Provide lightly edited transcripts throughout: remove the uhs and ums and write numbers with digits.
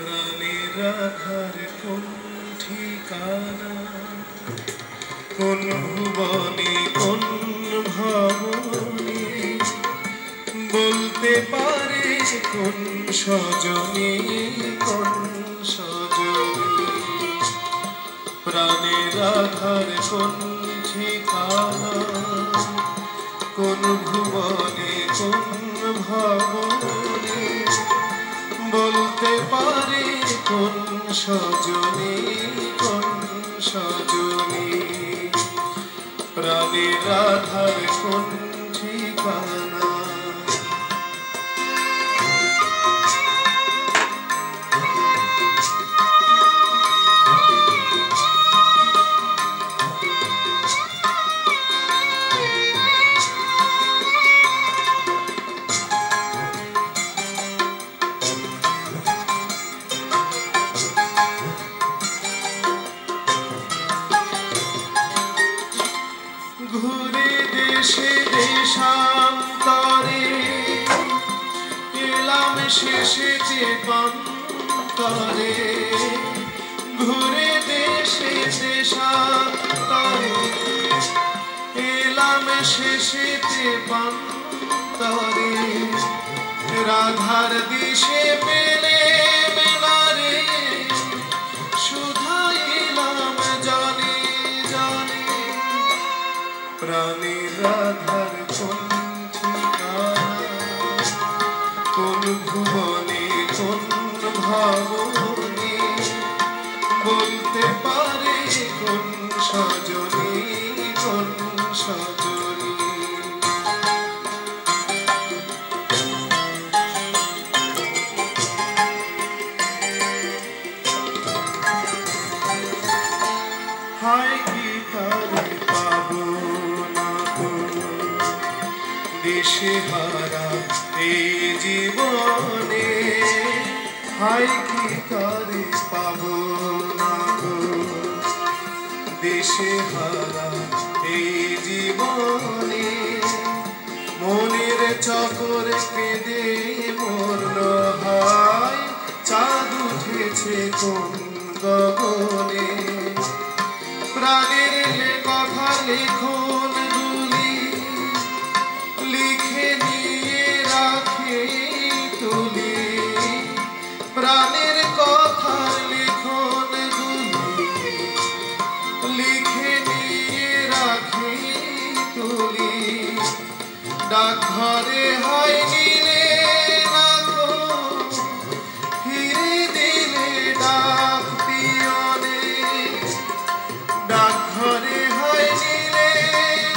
প্রাণের রাধার কোন ঠিকানা, কোন ভুবনে কোন ভবনে, বলতে পারে কোন সজনে কোন সজনে। প্রাণের রাধার কোন ঠিকানা, কোন ভুবনে কোন ভবনে, বলতে পারে কোন সজনে কোন সজনে। প্রাণের রাধার কোন ঠিকানা। ঘুরে দেশে দেশান্তরে, এলাম শেষেতে পান্তরে। ঘুরে দেশে দেশান্তরে, এলাম শেষেতে পান্তরে। রাধার দিশে পেলে মেলারে, শুধাইলাম জানে জানে। প্রাণের রাধার কোন ঠিকানা, কোন ভুবনে কোন ভবনে, বলতে পারে কোন সজনে কোন সজনে। হায় কি তারে পাবো না তো, দেশে হারা এই জীবনে। হায় কি তারে পাবো না তো, দেশে হারা এই জীবনে। মনের চকর কেঁদে মরল হায়, চাঁদ উঠেছে কোন গগনে। প্রাণের কথা লিখন গুলি, লিখে নিয়ে রাখে তুলি। প্রাণের কথা লিখন গুলি, লিখে নিয়ে রাখে তুলি। ডাকঘরে হয় নিলে রাখো, ফিরে দিলে ডাক পিয়নে। ডাকঘরে হয় নিলে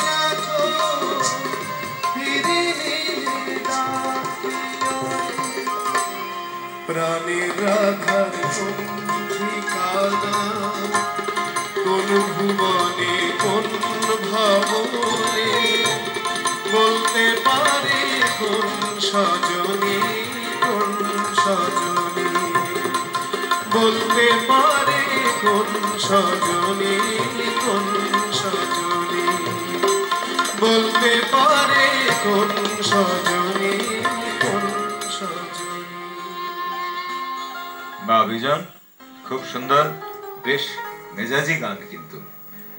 রাখো, ফিরে দিলে ডাক পিয়নে। প্রাণের রাধার কোন ঠিকানা, কোন ভুবনে কোন ভবনে, বলতে পারে কোন সজনে কোন সজনে। বলতে পারে কোন সজনে কোন সজনে। বলতে পারে কোন সজনে কোন সজনে। বা বিজন, খুব সুন্দর, বেশ মেজাজি গান, কিন্তু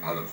ভালো।